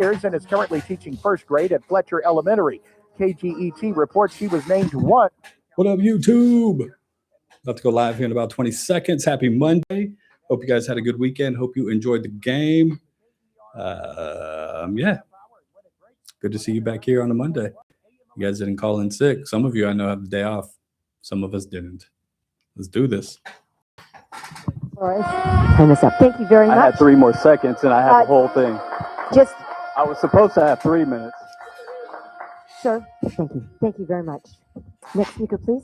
years and is currently teaching first grade at Fletcher Elementary. KGET reports she was named one. What up, YouTube? About to go live here in about 20 seconds. Happy Monday. Hope you guys had a good weekend. Hope you enjoyed the game. Yeah. Good to see you back here on a Monday. You guys didn't call in sick. Some of you I know have the day off. Some of us didn't. Let's do this. All right. Turn this up. Thank you very much. I had 3 more seconds and I had the whole thing. I was supposed to have 3 minutes. Sure. Thank you. Thank you very much. Next speaker, please.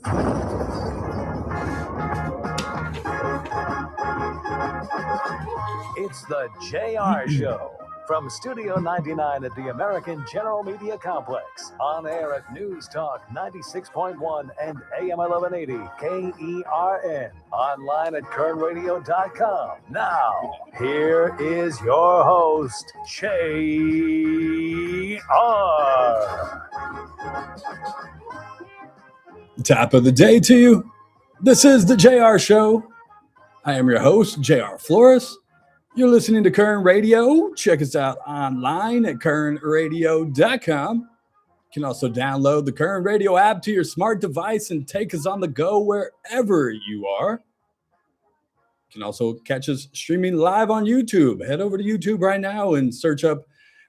It's the JR Show from Studio 99 at the American General Media Complex. On air at News Talk 96.1 and AM 1180 KERN. Online at kernradio.com. Now, here is your host, JR. Top of the day to you. This is the JR Show. I am your host, JR Flores. You're listening to Kern Radio. Check us out online at kernradio.com. You can also download the Kern Radio app to your smart device and take us on the go wherever you are. You can also catch us streaming live on YouTube. Head over to YouTube right now and search up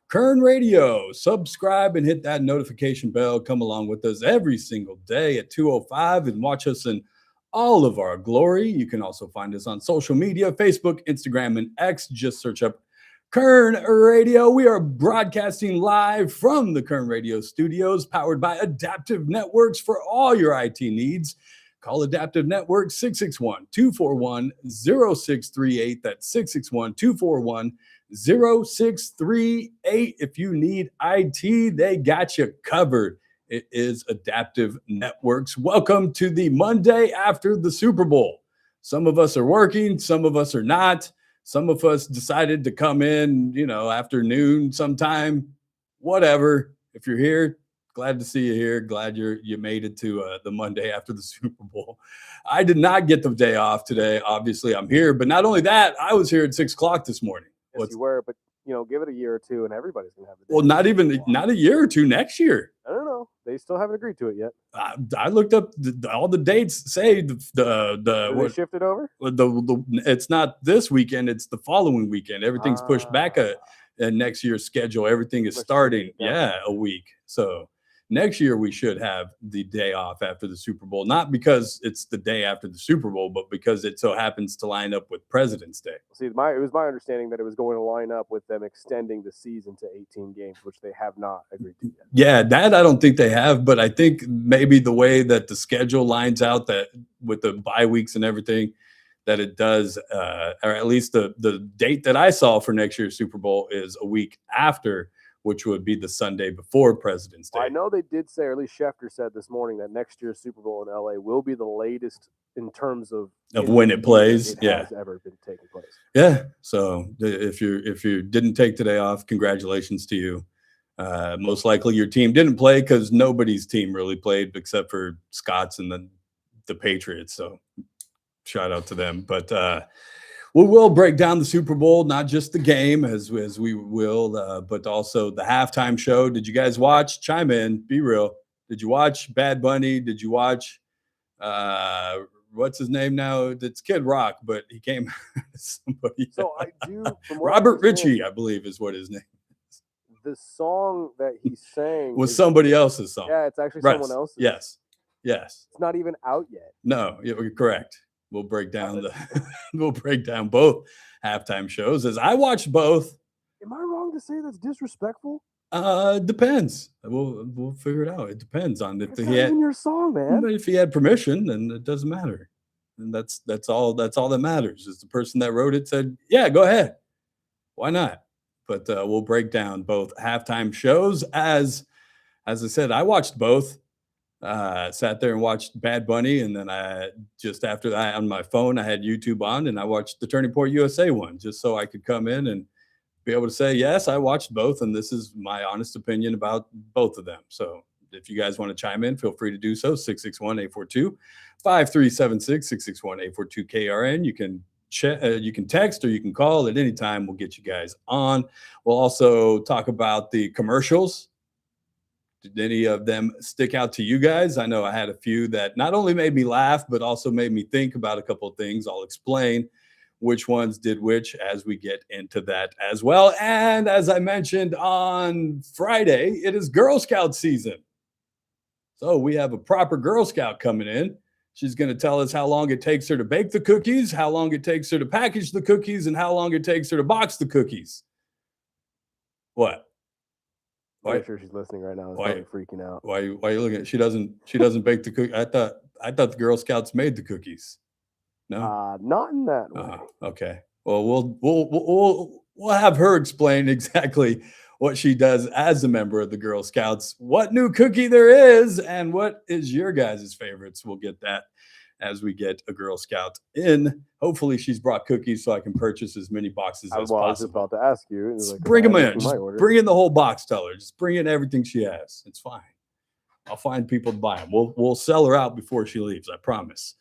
Kern Radio. Subscribe and hit that notification bell. Come along with us every single day at 2:05 and watch us in all of our glory. You can also find us on social media, Facebook, Instagram, and X. Just search up Kern Radio. We are broadcasting live from the Kern Radio studios, powered by Adaptive Networks for all your IT needs. Call Adaptive Networks 661-241-0638. That's 661-241-0638. If you need IT, they got you covered. It is Adaptive Networks. Welcome to the Monday after the Super Bowl. Some of us are working, some of us are not. Some of us decided to come in, afternoon sometime, whatever. If you're here, glad to see you here. Glad you made it to the Monday after the Super Bowl. I did not get the day off today. Obviously, I'm here. But not only that, I was here at 6 o'clock this morning. Yes, you were, but give it a year or two and everybody's going to have the day. Well, not a year or two, next year. I don't know. They still haven't agreed to it yet. I looked up all the dates. Say They shifted over? It's not this weekend. It's the following weekend. Everything's pushed back a next year's schedule. Everything is starting. A week. So next year we should have the day off after the Super Bowl, not because it's the day after the Super Bowl, but because it so happens to line up with President's Day. See, it was my understanding that it was going to line up with them extending the season to 18 games, which they have not agreed to yet. Yeah, that I don't think they have, but I think maybe the way that the schedule lines out, that with the bye weeks and everything, that it does, or at least the date that I saw for next year's Super Bowl is a week after, which would be the Sunday before President's Day. I know they did say, or at least Schefter said this morning, that next year's Super Bowl in LA will be the latest in terms of when it plays. Has ever been taking place. Yeah. So if you didn't take today off, congratulations to you. Most likely your team didn't play because nobody's team really played except for Scott's and the Patriots. So shout out to them. But we will break down the Super Bowl, not just the game as we will, but also the halftime show. Did you guys watch? Chime in. Be real. Did you watch Bad Bunny? Did you watch what's his name now? It's Kid Rock, but he came somebody. So I do. Robert Ritchie, I believe, is what his name is. The song that he sang was somebody else's song. Yeah, it's actually someone else's. Yes. It's not even out yet. No, you're correct. We'll break down both halftime shows as I watched both. Am I wrong to say that's disrespectful? Depends. We'll figure it out. It depends on if he had your song, man. If he had permission, then it doesn't matter. And that's all that matters is the person that wrote it said, yeah, go ahead. Why not? But we'll break down both halftime shows. As I said, I watched both. Sat there and watched Bad Bunny, and then I just after that on my phone I had YouTube on and I watched the Turning Point USA one just so I could come in and be able to say yes, I watched both and this is my honest opinion about both of them. So if you guys want to chime in, feel free to do so. 661-842-5376, 661-842-KRN. You can you can text or you can call at any time. We'll get you guys on. We'll also talk about the commercials. Did any of them stick out to you guys? I know I had a few that not only made me laugh, but also made me think about a couple of things. I'll explain which ones did which as we get into that as well. And as I mentioned on Friday, it is Girl Scout season. So we have a proper Girl Scout coming in. She's going to tell us how long it takes her to bake the cookies, how long it takes her to package the cookies, and how long it takes her to box the cookies. What? I'm sure she's listening right now. Probably freaking out. Why are you looking at? She doesn't bake the cookie. I thought the Girl Scouts made the cookies. No, not in that way. Okay. Well, we'll have her explain exactly what she does as a member of the Girl Scouts, what new cookie there is, and what is your guys' favorites. We'll get that as we get a Girl Scout in. Hopefully she's brought cookies so I can purchase as many boxes as possible. I was about to ask you. Like, bring them in. Just bring in the whole box, tell her. Just bring in everything she has. It's fine. I'll find people to buy them. We'll sell her out before she leaves, I promise.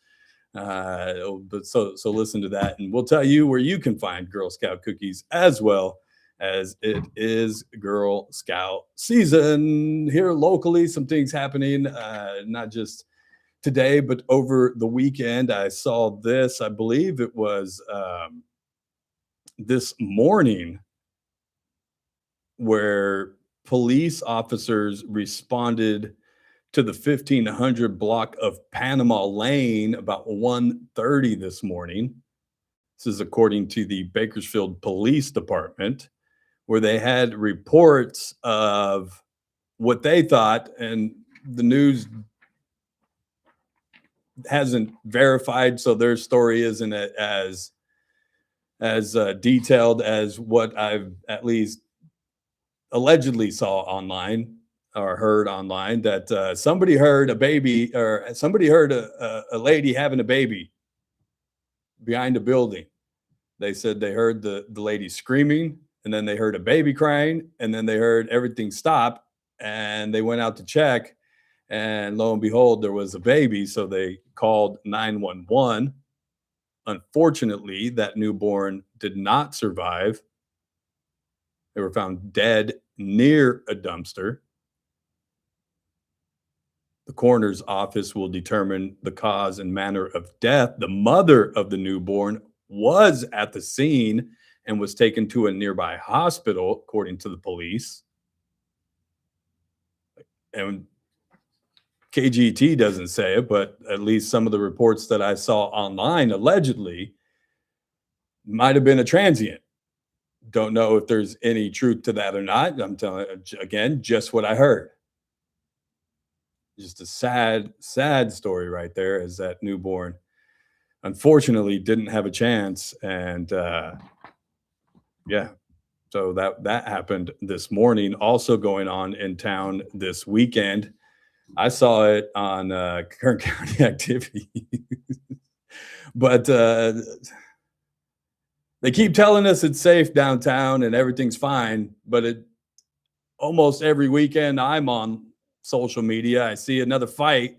But so listen to that, and we'll tell you where you can find Girl Scout cookies as well, as it is Girl Scout season here locally. Some things happening, not just today, but over the weekend. I saw this, I believe it was this morning, where police officers responded to the 1500 block of Panama Lane about 1:30 this morning. This is according to the Bakersfield Police Department, where they had reports of what they thought, and the news hasn't verified, so their story isn't as detailed as what I've at least allegedly saw online or heard online, that somebody heard a baby, or somebody heard a lady having a baby behind a building. They said they heard the lady screaming, and then they heard a baby crying, and then they heard everything stop, and they went out to check, and lo and behold, there was a baby. So they called 911. Unfortunately, that newborn did not survive. They were found dead near a dumpster. The coroner's office will determine the cause and manner of death. The mother of the newborn was at the scene and was taken to a nearby hospital, according to the police. And KGT doesn't say it, but at least some of the reports that I saw online allegedly might have been a transient. Don't know if there's any truth to that or not. I'm telling you, again, just what I heard. Just a sad story right there, as that newborn unfortunately didn't have a chance. And yeah, so that happened this morning. Also going on in town this weekend, I saw it on Kern County Activity. But they keep telling us it's safe downtown and everything's fine, but almost every weekend I'm on social media, I see another fight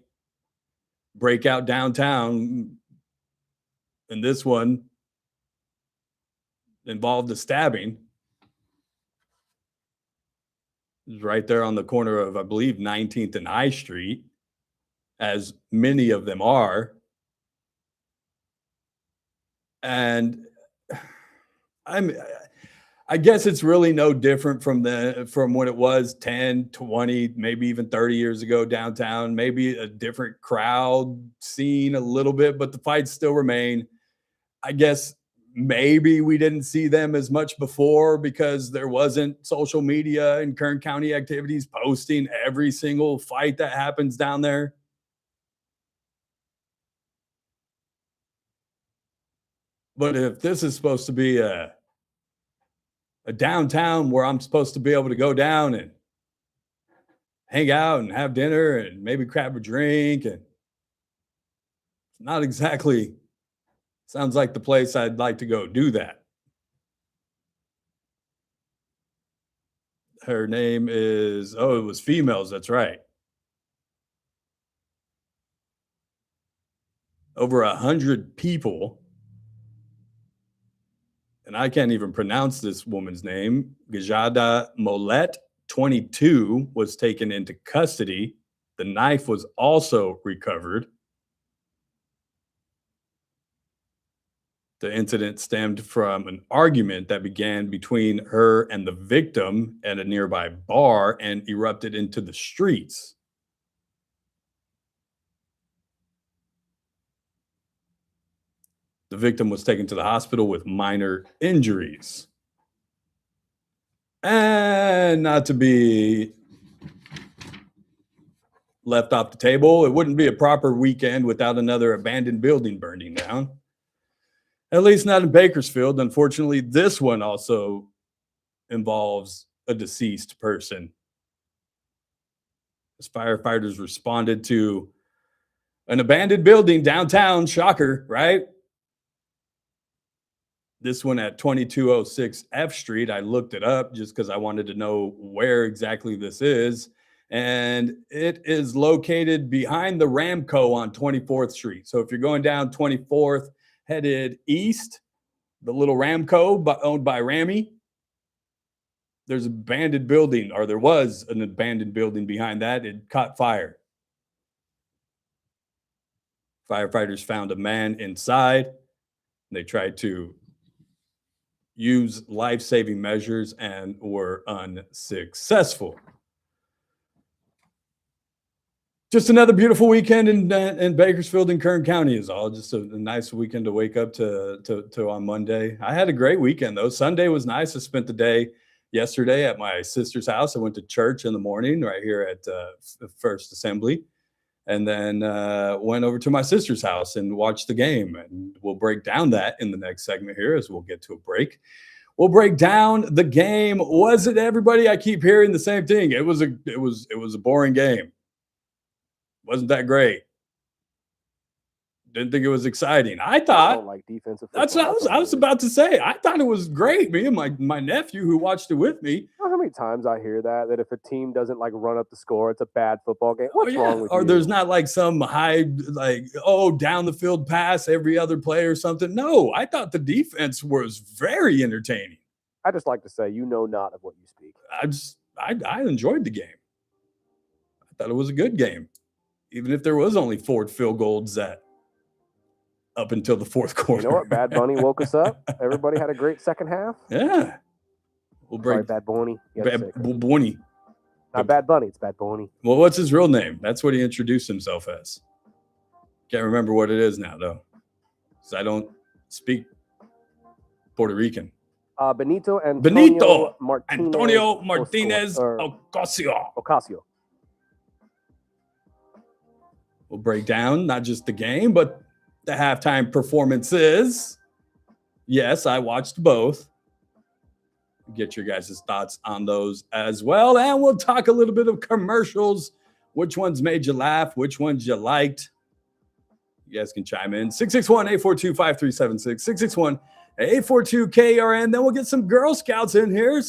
break out downtown, and this one involved a stabbing. It was right there on the corner of, I believe, 19th and I Street, as many of them are. And I guess it's really no different from when it was 10, 20, maybe even 30 years ago downtown. Maybe a different crowd scene a little bit, but the fights still remain. I guess maybe we didn't see them as much before because there wasn't social media and Kern County Activities posting every single fight that happens down there. But if this is supposed to be a downtown where I'm supposed to be able to go down and hang out and have dinner and maybe grab a drink, and it's not exactly sounds like the place I'd like to go do that. Her name is, it was females, that's right. Over 100 people and I can't even pronounce this woman's name, Gajada Molet, 22, was taken into custody. The knife was also recovered. The incident stemmed from an argument that began between her and the victim at a nearby bar and erupted into the streets. The victim was taken to the hospital with minor injuries. And not to be left off the table, it wouldn't be a proper weekend without another abandoned building burning down. At least not in Bakersfield. Unfortunately, this one also involves a deceased person. As firefighters responded to an abandoned building downtown, shocker, right? This one at 2206 F Street. I looked it up just because I wanted to know where exactly this is. And it is located behind the Ramco on 24th Street. So if you're going down 24th, headed east, the little Ramco owned by Rammy, there's an abandoned building, or there was an abandoned building behind that. It caught fire. Firefighters found a man inside. They tried to use life-saving measures and were unsuccessful. Just another beautiful weekend in Bakersfield and Kern County is all. Just a nice weekend to wake up to on Monday. I had a great weekend, though. Sunday was nice. I spent the day yesterday at my sister's house. I went to church in the morning right here at First Assembly, and then went over to my sister's house and watched the game. And we'll break down that in the next segment here as we'll get to a break. We'll break down the game. Was it, everybody? I keep hearing the same thing. It was a boring game. Wasn't that great? Didn't think it was exciting. I thought, I don't like defensive football. that's what I was about to say. I thought it was great. Me and my nephew who watched it with me. You know how many times I hear that if a team doesn't like run up the score, it's a bad football game. What's wrong with you? Or there's not like some high, like, down the field pass every other play or something. No, I thought the defense was very entertaining. I just like to say, you know not of what you speak. I enjoyed the game. I thought it was a good game. Even if there was only 4 field goals up until the fourth quarter. You know what? Bad Bunny woke us up. Everybody had a great second half. Yeah. We'll break. Sorry, Bad Bunny. Bad Bunny. Not Bad Bunny. It's Bad Bunny. Well, what's his real name? That's what he introduced himself as. Can't remember what it is now, though. Because I don't speak Puerto Rican. Benito Antonio Martinez Ocasio. We'll break down not just the game, but the halftime performances. Yes, I watched both. Get your guys' thoughts on those as well. And we'll talk a little bit of commercials. Which ones made you laugh? Which ones you liked? You guys can chime in. 661-842-5376. 661-842-KRN. Then we'll get some Girl Scouts in here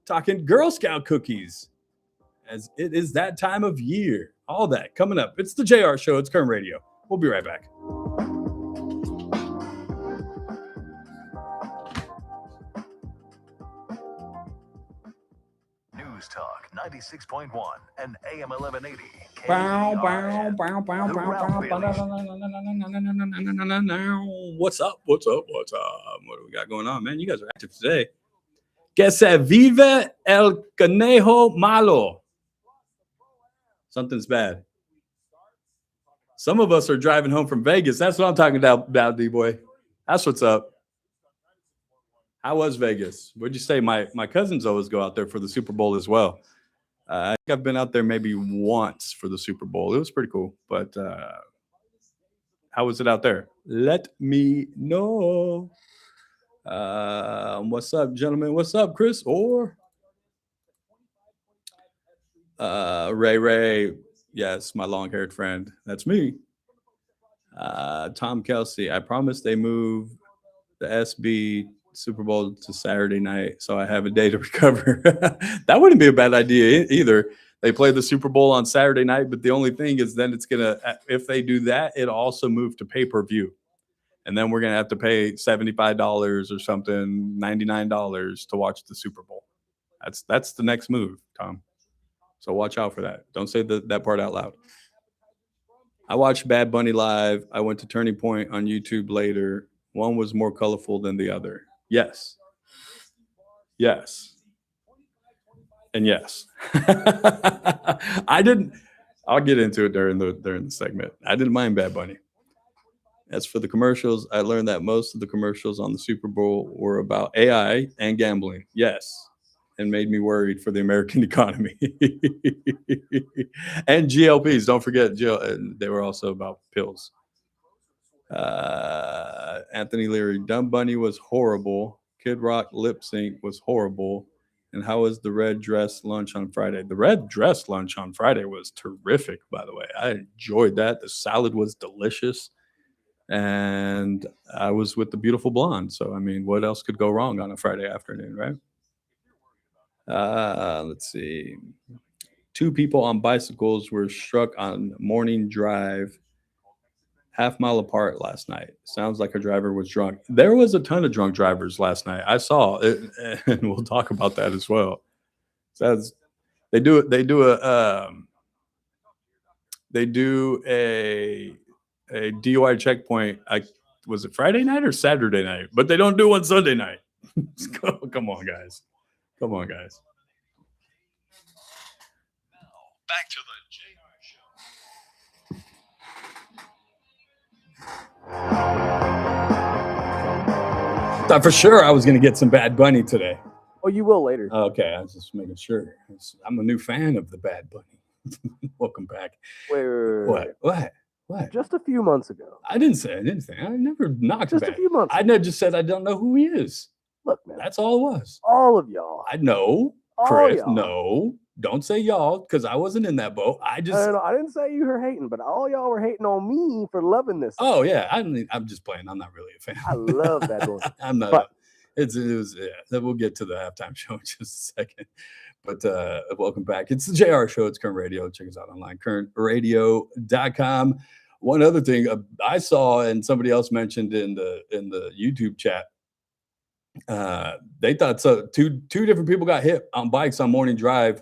talking Girl Scout cookies, as it is that time of year. All that coming up. It's the JR Show. It's Kern Radio. We'll be right back. News Talk 96.1 and AM 1180. What's up? What do we got going on, man? You guys are active today. Que se vive el conejo malo. Something's bad. Some of us are driving home from Vegas. That's what I'm talking about, D-Boy. That's what's up. How was Vegas? What'd you say? My cousins always go out there for the Super Bowl as well. I think I've been out there maybe once for the Super Bowl. It was pretty cool. But how was it out there? Let me know. What's up, gentlemen? What's up, Chris? Or Ray. Yes, my long-haired friend. That's me. Tom Kelsey. I promise they move the SB Super Bowl to Saturday night, so I have a day to recover. That wouldn't be a bad idea either. They play the Super Bowl on Saturday night, but the only thing is then it's going to, if they do that, it'll also move to pay-per-view. And then we're going to have to pay $75 or something, $99 to watch the Super Bowl. That's the next move, Tom. So watch out for that. Don't say that part out loud. I watched Bad Bunny live. I went to Turning Point on YouTube later. One was more colorful than the other. Yes. Yes. And yes. I'll get into it during the segment. I didn't mind Bad Bunny. As for the commercials, I learned that most of the commercials on the Super Bowl were about AI and gambling. Yes. And made me worried for the American economy. And GLPs. Don't forget, they were also about pills. Anthony Leary, Dumb Bunny was horrible. Kid Rock lip sync was horrible. And how was the red dress lunch on Friday? The red dress lunch on Friday was terrific, by the way. I enjoyed that. The salad was delicious. And I was with the beautiful blonde. So, I mean, what else could go wrong on a Friday afternoon, right? Let's see. 2 people on bicycles were struck on morning drive half-mile apart last night. Sounds like a driver was drunk. There was a ton of drunk drivers last night. I saw it, and we'll talk about that as well. So they do a DUI checkpoint. Was it Friday night or Saturday night? But they don't do one Sunday night. Come on, guys. Come on, guys. Now, back to the JR Show. Thought for sure I was going to get some Bad Bunny today. Oh, you will later. Okay, I was just making sure. I'm a new fan of the Bad Bunny. Welcome back. Wait. What? Just a few months ago. I didn't say anything. I never knocked Just back. a few months I ago. never just said I don't know who he is. Look, man. That's all it was. All of y'all. I know, All Chris. y'all. No, don't say y'all because I wasn't in that boat. I just. No, I didn't say you were hating, but all y'all were hating on me for loving this. Oh yeah, I'm just playing. I'm not really a fan. I love that one. I'm not. But- It was. Yeah, we'll get to the halftime show in just a second. But welcome back. It's the JR Show. It's Current Radio. Check us out online, currentradio.com. One other thing I saw and somebody else mentioned in the YouTube chat, they thought so. Two different people got hit on bikes on morning drive,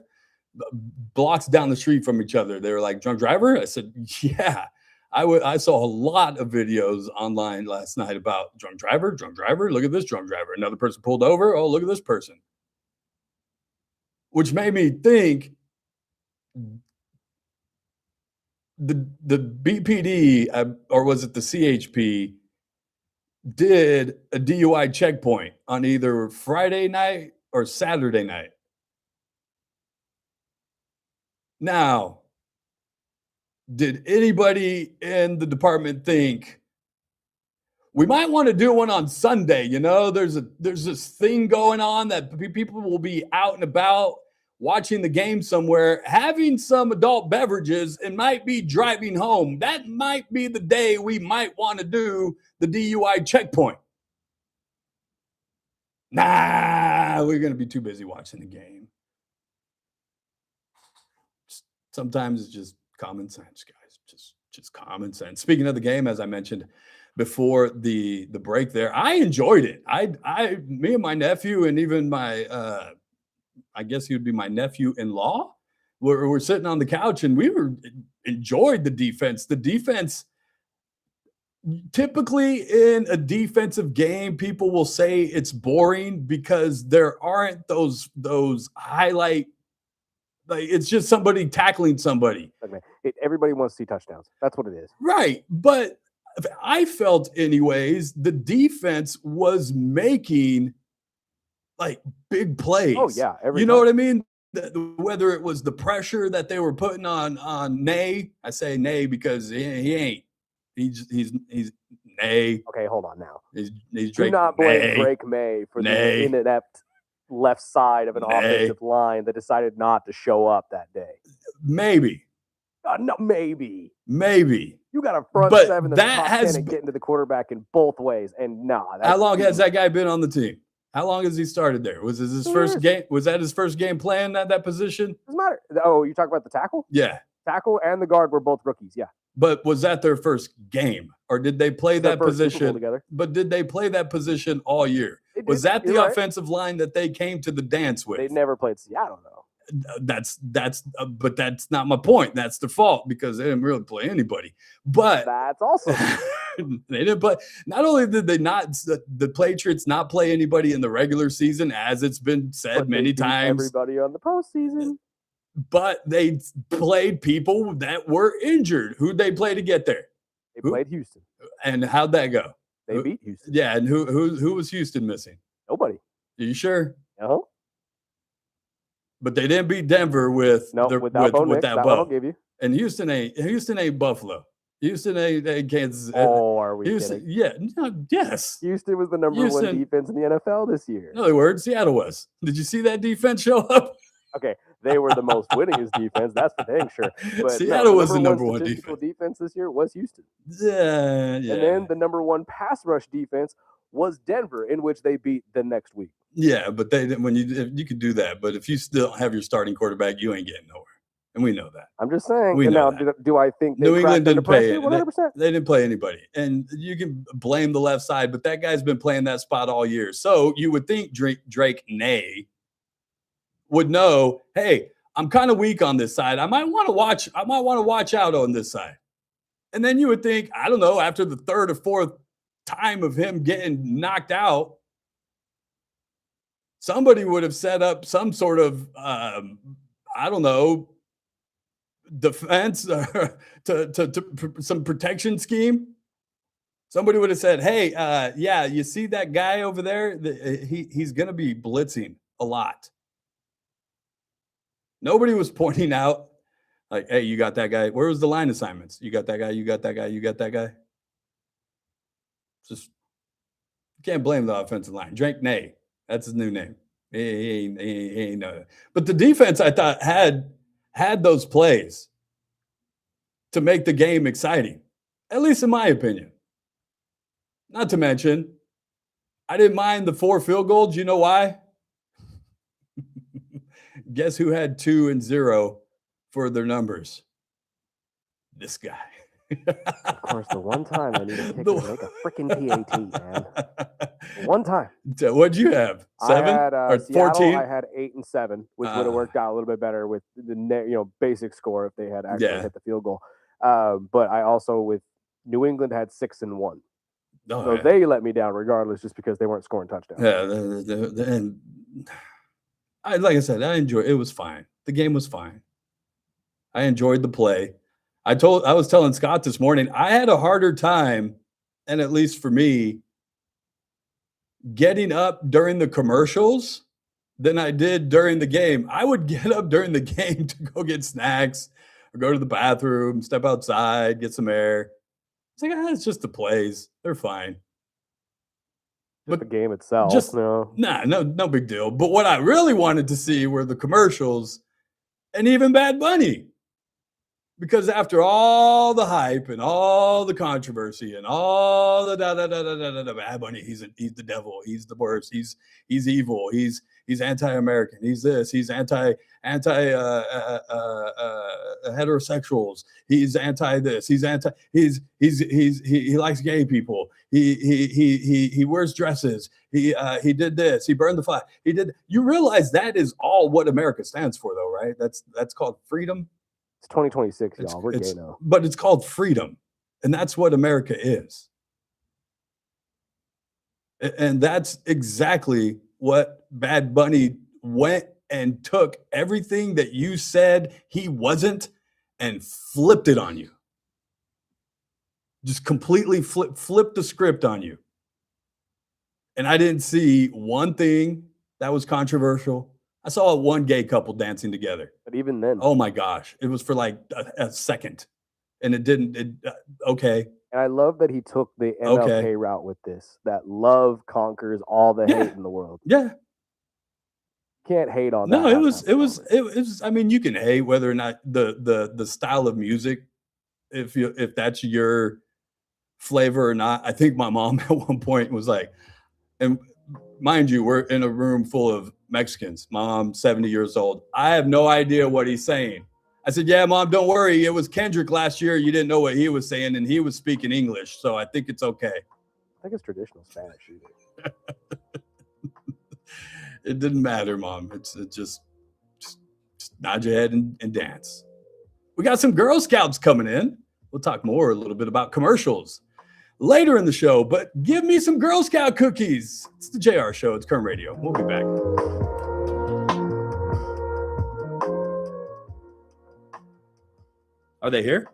blocks down the street from each other. They were like, drunk driver? I said, yeah. I saw a lot of videos online last night about drunk driver. Look at this drunk driver. Another person pulled over. Oh, look at this person. Which made me think the BPD, or was it the CHP, did a DUI checkpoint on either Friday night or Saturday night. Now, did anybody in the department think we might want to do one on Sunday? You know, there's this thing going on that people will be out and about watching the game somewhere, having some adult beverages, and might be driving home. That might be the day we might want to do the DUI checkpoint. Nah, we're going to be too busy watching the game. Sometimes it's just common sense, guys. Just common sense. Speaking of the game, as I mentioned before the break there, I enjoyed it. Me and my nephew, and even my I guess he would be my nephew-in-law, we're sitting on the couch and we enjoyed the defense. The defense, typically in a defensive game, people will say it's boring because there aren't those highlight. Like, it's just somebody tackling somebody. Everybody wants to see touchdowns. That's what it is. Right. But I felt anyways, the defense was making like big plays. Oh, yeah. You know what I mean? Whether it was the pressure that they were putting on Nay. I say Nay because he ain't. He's Nay. Okay, hold on now. He's Do Drake. not blame Nay. Drake May for Nay. the inept left side of an Nay. offensive line that decided not to show up that day. Maybe. No, maybe. You got a front But seven that that's top 10 has and getting to the quarterback in both ways. And How long has that guy been on the team? How long has he started there? Was this his 2 first years. game? Was that his first game playing at that position? Doesn't matter. Oh, you talk about the tackle? Yeah. Tackle and the guard were both rookies. Yeah. But was that their first game, or did they play that position together? But did they play that position all year? Was that the offensive line that they came to the dance with? They never played Seattle, though. But that's not my point. That's their fault because they didn't really play anybody. But that's also they didn't play. Not only did they not, the Patriots not play anybody in the regular season, as it's been said many times. Everybody on the postseason. But they played people that were injured. Who'd they play to get there? They played Houston. And how'd that go? They beat Houston. Yeah, and who was Houston missing? Nobody. Are you sure? Uh-huh. But they didn't beat Denver with that bow. I'll give you. And Houston ain't Buffalo. Houston ain't Kansas. Oh, are we Houston? kidding? Yeah. No, yes. Houston was the number one defense in the NFL this year. In other words, Seattle was. Did you see that defense show up? Okay, they were the most winningest defense. That's for dang sure. But Seattle was the number one defense this year was Houston. Yeah. And then the number one pass rush defense was Denver, in which they beat the next week. Yeah, but you could do that, but if you still have your starting quarterback, you ain't getting nowhere, and we know that. I'm just saying. Now, do I think New England didn't pay? 100%. They didn't play anybody, and you can blame the left side, but that guy's been playing that spot all year. So you would think Drake Nay would know, hey, I'm kind of weak on this side. I might want to watch out on this side. And then you would think, I don't know, after the third or fourth time of him getting knocked out, somebody would have set up some sort of, I don't know, defense to some protection scheme. Somebody would have said, hey, yeah, you see that guy over there? He's going to be blitzing a lot. Nobody was pointing out, like, hey, you got that guy. Where was the line assignments? You got that guy, you got that guy, you got that guy. Just, you can't blame the offensive line. Drake Nay, that's his new name. He ain't but the defense, I thought, had those plays to make the game exciting, at least in my opinion. Not to mention, I didn't mind the 4 field goals. You know why? Guess who had 2 and 0 for their numbers? This guy. Of course, the one time I need to kick and make a freaking PAT, man. One time. What'd you have? 7 or 14? I had 8 and 7, which would have worked out a little bit better with the basic score if they had actually hit the field goal. But I also, with New England, had 6 and 1. So they let me down regardless, just because they weren't scoring touchdowns. Yeah, and like I said, I enjoyed it. It was fine. The game was fine. I enjoyed the play. I was telling Scott this morning, I had a harder time, and at least for me, getting up during the commercials than I did during the game. I would get up during the game to go get snacks or go to the bathroom, step outside, get some air. It's like, it's just the plays. They're fine. But the game itself, no big deal. But what I really wanted to see were the commercials and even Bad Bunny. Because after all the hype and all the controversy and all the Bad Bunny, he's the devil, he's the worst, he's evil, he's anti-American, he's this, he's anti heterosexuals, he's anti this, he likes gay people, he wears dresses, he did this, he burned the flag, you realize that is all what America stands for, though, right? That's called freedom. It's 2026, y'all. We're gay now. But it's called freedom. And that's what America is. And that's exactly what Bad Bunny went and took everything that you said he wasn't and flipped it on you. Just completely flipped the script on you. And I didn't see one thing that was controversial. I saw one gay couple dancing together. But even then. Oh, my gosh. It was for like a second. And okay. And I love that he took the MLK route with this. That love conquers all the hate in the world. Yeah. Can't hate on that. No, it was. I mean, you can hate whether or not the style of music, if that's your flavor or not. I think my mom at one point was like, and mind you, we're in a room full of Mexicans. Mom, 70 years old. I have no idea what he's saying. I said, yeah, Mom, don't worry. It was Kendrick last year. You didn't know what he was saying, and he was speaking English, so I think it's okay. I think it's traditional Spanish either. It didn't matter, Mom. It's just nod your head and dance. We got some Girl Scouts coming in. We'll talk more a little bit about commercials later in the show, but give me some Girl Scout cookies. It's the JR Show. It's Kern Radio. We'll be back. Are they here?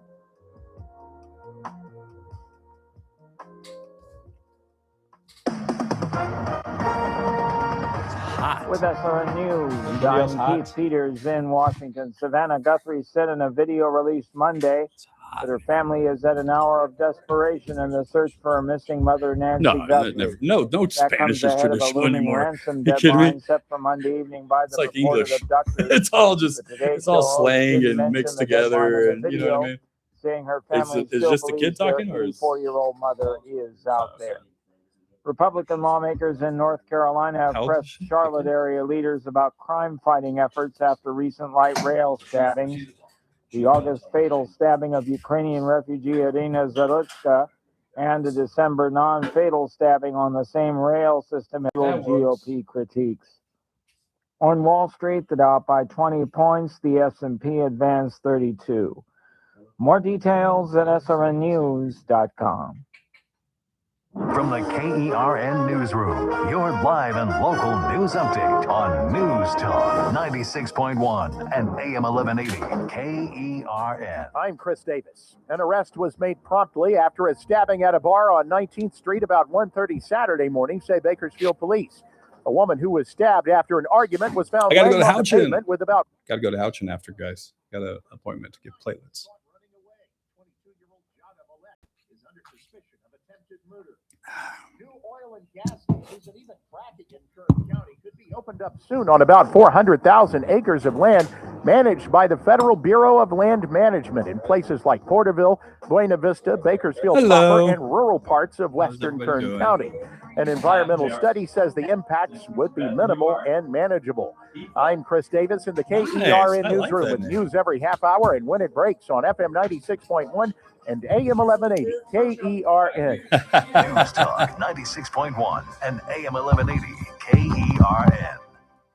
With SRN News, I'm Keith Peters in Washington. Savannah Guthrie said in a video released Monday that her family is at an hour of desperation in the search for her missing mother, Nancy Guthrie. No, Spanish is traditional anymore. Ransom You kidding me? set for Monday evening by the It's like reported English. abductors. It's all slang and mixed together, and you know what I mean? Saying her family Is still just the kid believes their talking, or is 84-year-old mother is out there. Republican lawmakers in North Carolina have How old pressed is she? Charlotte area leaders about crime-fighting efforts after recent light rail stabbing. The August fatal stabbing of Ukrainian refugee Irina Zaruchka and the December non-fatal stabbing on the same rail system as GOP critiques. On Wall Street, the Dow up by 20 points, the S&P advanced 32. More details at srnnews.com. From the KERN Newsroom, your live and local news update on News Talk 96.1 and AM 1180 KERN. I'm Chris Davis. An arrest was made promptly after a stabbing at a bar on 19th Street about 1:30 Saturday morning, say Bakersfield police. A woman who was stabbed after an argument was found laying on the pavement with about... Got to go to Houchin after, guys. Got an appointment to get platelets. Running away, 22-year-old Jana Millette is under suspicion of attempted murder. New oil and gas stations and even fracking in Kern County could be opened up soon on about 400,000 acres of land managed by the Federal Bureau of Land Management in places like Porterville, Buena Vista, Bakersfield proper, and rural parts of western Kern County. An environmental study says the impacts would be minimal and manageable. I'm Chris Davis in the KERN Newsroom with news every half hour and when it breaks on FM 96.1 and AM 1180 KERN. News Talk 96.1 and AM 1180 KERN.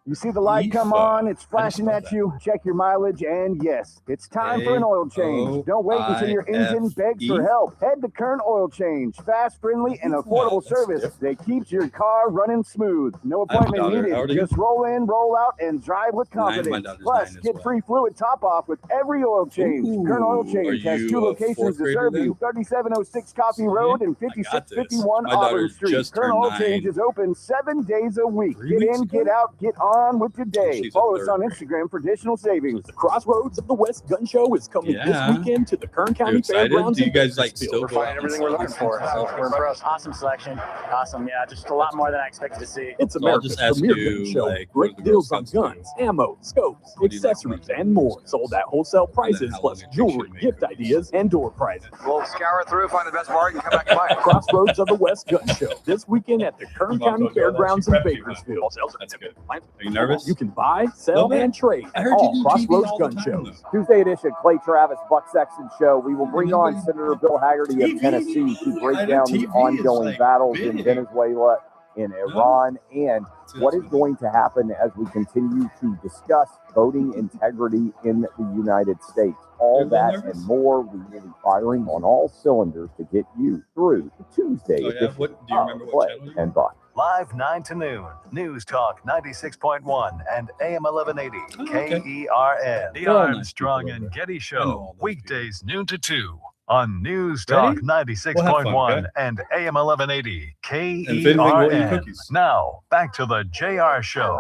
You see the light come on, it's flashing at you, check your mileage, and yes, it's time for an oil change. Don't wait until your engine begs for help. Head to Kern Oil Change. Fast, friendly, and affordable service that keeps your car running smooth. No appointment needed. Just roll in, roll out, and drive with confidence. Plus, get free fluid top-off with every oil change. Kern Oil Change has two locations to serve you. 3706 Coffee Road and 5651 Auburn Street. Kern Oil Change is open 7 days a week. Get in, get out, get on with your day. Follow us on Instagram for additional savings. The Crossroads of the West Gun Show is coming this weekend to the Kern County Fairgrounds. Do you guys still we're finding everything we're looking for. We're impressed. Awesome selection. Awesome. Yeah, just a lot more than I expected to see. It's America's premier gun show. Great deals on guns, ammo, scopes, accessories, and more. Sold at wholesale prices, plus jewelry, gift ideas, and door prizes. We'll scour through, find the best bargain, come back and buy it. Crossroads of the West Gun Show this weekend at the Kern County Fairgrounds in Bakersfield. Are you nervous? You can buy, sell, and trade. I heard all you do Crossroads TV all Gun the time, Shows. though. Tuesday edition, Clay Travis, Buck Sexton Show. We will bring on Senator Bill Haggerty of Tennessee to break down the ongoing battles in Venezuela, in Iran, and what is going to happen as we continue to discuss voting integrity in the United States. All that and more, we will be firing on all cylinders to get you through the Tuesday edition do you remember of what Clay channel and Buck. Live 9 to noon. News Talk 96.1 and AM 1180 KERN. The Armstrong and Getty Show. Weekdays noon to 2 on News Talk 96.1 and AM 1180 KERN. Now, back to the JR Show.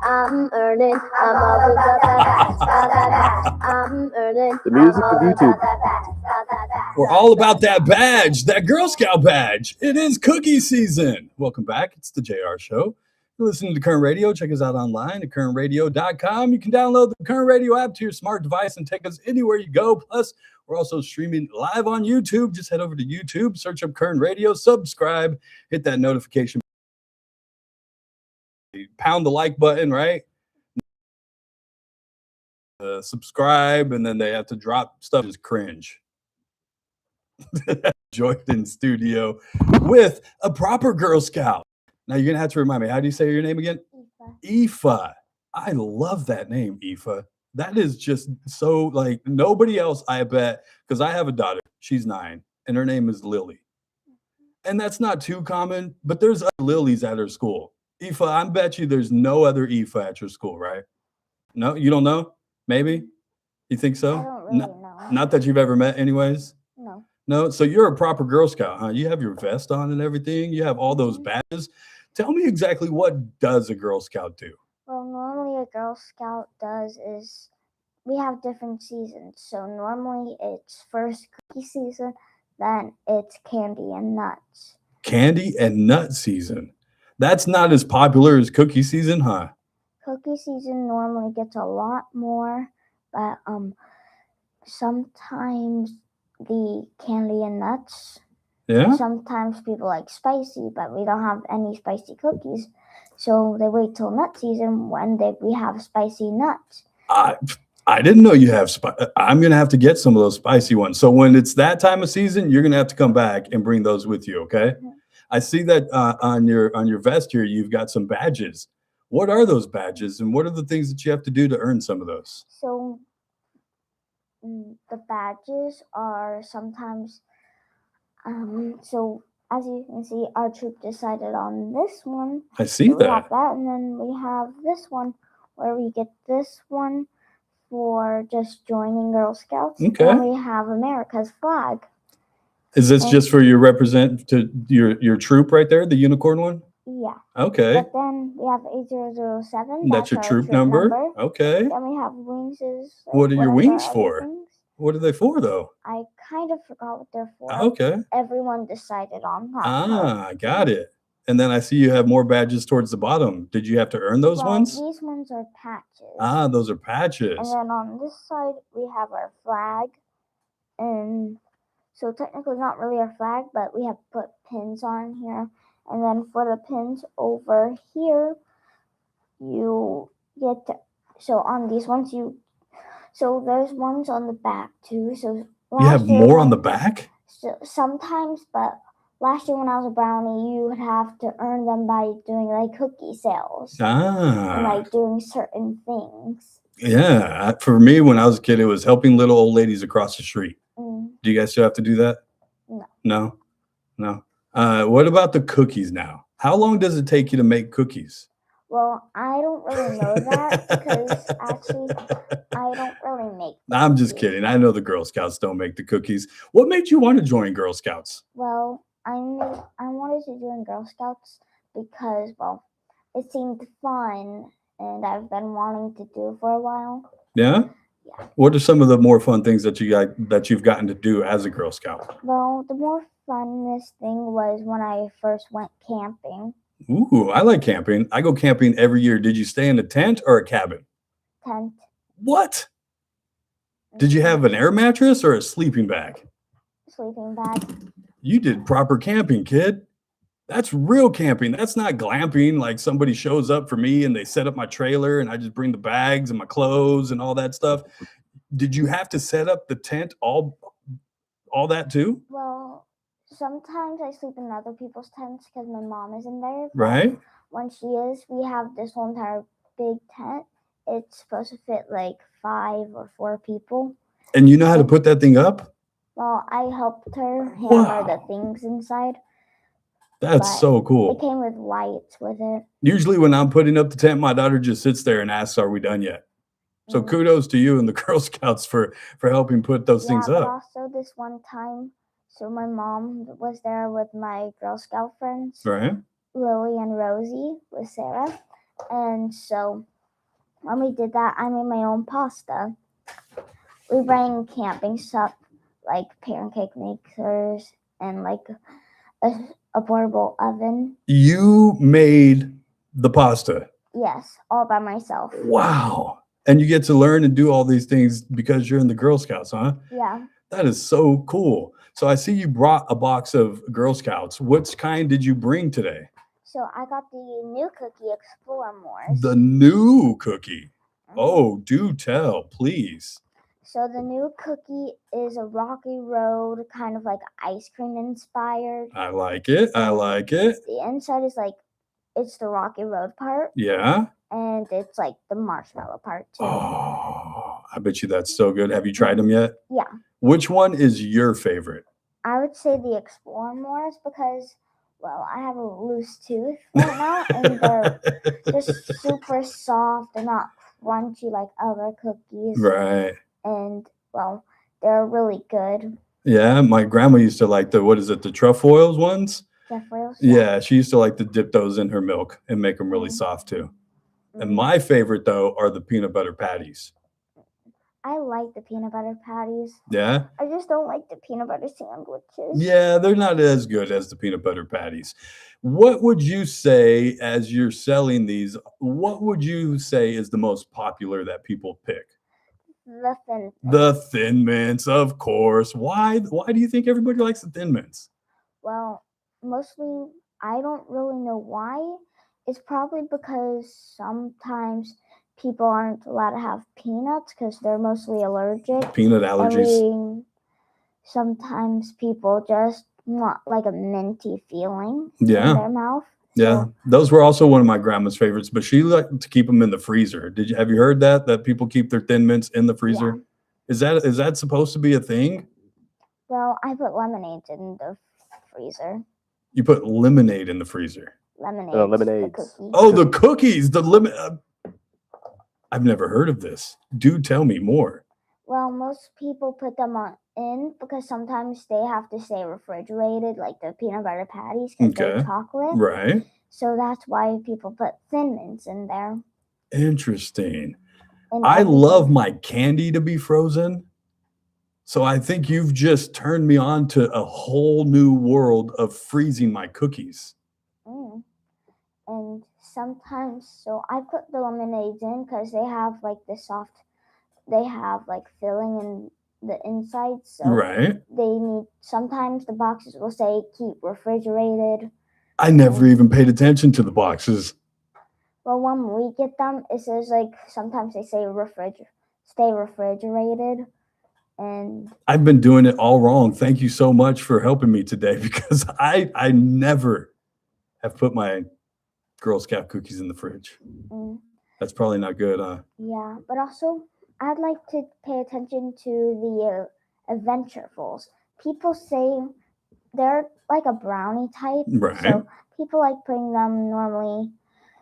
I'm earning. The music of YouTube. We're all about that badge, that Girl Scout badge. It is cookie season. Welcome back. It's the JR Show. You're listening to Kern Radio. Check us out online at kernradio.com. You can download the Kern Radio app to your smart device and take us anywhere you go. Plus, we're also streaming live on YouTube. Just head over to YouTube, search up Kern Radio, subscribe, hit that notification. Pound the like button, right? subscribe, and then they have to drop stuff. Is cringe. Joined in studio with a proper Girl Scout. Now you're gonna have to remind me. How do you say your name again? Aoife. I love that name, Aoife. That is just so like nobody else. I bet because I have a daughter. She's 9, and her name is Lily. And that's not too common, but there's other Lilies at her school. Aoife, I bet you there's no other Aoife at your school, right? No, you don't know? Maybe? You think so? I don't really know. Not that you've ever met anyways? No. No, so you're a proper Girl Scout, huh? You have your vest on and everything. You have all those badges. Tell me exactly what does a Girl Scout do? Well, normally a Girl Scout does is we have different seasons. So normally it's first cookie season, then it's candy and nuts. Candy and nut season. That's not as popular as cookie season, huh? Cookie season normally gets a lot more, but sometimes the candy and nuts. Yeah. Sometimes people like spicy, but we don't have any spicy cookies. So they wait till nut season when we have spicy nuts. I didn't know you have I'm going to have to get some of those spicy ones. So when it's that time of season, you're going to have to come back and bring those with you, okay? Mm-hmm. I see that on your vest here, you've got some badges. What are those badges, and what are the things that you have to do to earn some of those? So the badges are sometimes, so as you can see, our troop decided on this one. I see that. We have that, and then we have this one where we get this one for just joining Girl Scouts. Okay. And we have America's flag. Is this just for your troop right there, the unicorn one? Yeah. Okay. But then we have 8007. That's your troop number? Okay. Then we have wings. What are your wings for? What are they for, though? I kind of forgot what they're for. Okay. Everyone decided on that. I got it. And then I see you have more badges towards the bottom. Did you have to earn those ones? These ones are patches. Those are patches. And then on this side, we have our flag. And so technically not really our flag, but we have put pins on here. And then for the pins over here, you get to, so on these ones, so there's ones on the back too. So you have more on the back? So sometimes, but last year when I was a brownie, you would have to earn them by doing like cookie sales. And like doing certain things. Yeah. For me, when I was a kid, it was helping little old ladies across the street. Do you guys still have to do that? No. What about the cookies now? How long does it take you to make cookies? Well, I don't really know that because actually I don't really make cookies. I'm just kidding. I know the Girl Scouts don't make the cookies. What made you want to join Girl Scouts? Well, I wanted to join Girl Scouts because, well, it seemed fun and I've been wanting to do it for a while. Yeah? Yeah. What are some of the more fun things that you've gotten to do as a Girl Scout? Well, the more funnest thing was when I first went camping. Ooh, I like camping. I go camping every year. Did you stay in a tent or a cabin? Tent. What? Did you have an air mattress or a sleeping bag? Sleeping bag. You did proper camping, kid. That's real camping. That's not glamping like somebody shows up for me and they set up my trailer and I just bring the bags and my clothes and all that stuff. Did you have to set up the tent all that too? Well, sometimes I sleep in other people's tents because my mom isn't there. Right. When she is, we have this whole entire big tent. It's supposed to fit like 5 or 4 people. And you know how to put that thing up? Well, I helped her hammer the things inside. That's so cool. It came with lights with it. Usually when I'm putting up the tent, my daughter just sits there and asks, "Are we done yet?" So kudos to you and the Girl Scouts for helping put those things up. Also, this one time, so my mom was there with my Girl Scout friends, right? Lily and Rosie with Sarah. And so when we did that, I made my own pasta. We bring camping stuff like pancake makers and like a portable oven. You made the pasta? Yes, all by myself. Wow. And you get to learn and do all these things because you're in the Girl Scouts, huh? Yeah. That is so cool. So I see you brought a box of Girl Scouts. What kind did you bring today? So I got the new cookie, Explore More. The new cookie. Oh, do tell, please. So the new cookie is a Rocky Road, kind of like ice cream inspired. I like it. I like it. The inside is like, it's the Rocky Road part. Yeah. And it's like the marshmallow part too. Oh, I bet you that's so good. Have you tried them yet? Yeah. Which one is your favorite? I would say the Explore Moors because, well, I have a loose tooth right now, and they're just super soft. They're not crunchy like other cookies. Right. And, well, they're really good. Yeah, my grandma used to like the trefoils ones? Trefoils? Yeah, she used to like to dip those in her milk and make them really soft too. And my favorite, though, are the peanut butter patties. I like the peanut butter patties. Yeah? I just don't like the peanut butter sandwiches. Yeah, they're not as good as the peanut butter patties. What would you say, as you're selling these, what would you say is the most popular that people pick? The Thin Mints. The Thin Mints, of course. Why do you think everybody likes the Thin Mints? Well, mostly, I don't really know why. It's probably because sometimes people aren't allowed to have peanuts because they're mostly allergic. Peanut allergies. Sometimes people just want like a minty feeling in their mouth. Yeah, those were also one of my grandma's favorites, but she liked to keep them in the freezer. Have you heard that people keep their Thin Mints in the freezer? Yeah. Is that supposed to be a thing? Well, I put lemonade in the freezer. You put lemonade in the freezer? Lemonade. The cookies. The lemon. I've never heard of this. Do tell me more. Well, most people put them in because sometimes they have to stay refrigerated, like the peanut butter patties, because they're chocolate. Right. So that's why people put Thin Mints in there. Interesting. I love my candy to be frozen. So I think you've just turned me on to a whole new world of freezing my cookies. And sometimes, so I put the lemonades in because they have like they have like filling in the inside. So sometimes the boxes will say keep refrigerated. I never even paid attention to the boxes. Well, when we get them, it says like sometimes they say stay refrigerated. And I've been doing it all wrong. Thank you so much for helping me today because I never have put my Girl Scout cookies in the fridge. That's probably not good, huh? Yeah, but also I'd like to pay attention to the Adventurefuls. People say they're like a brownie type. Right. So people like putting them normally.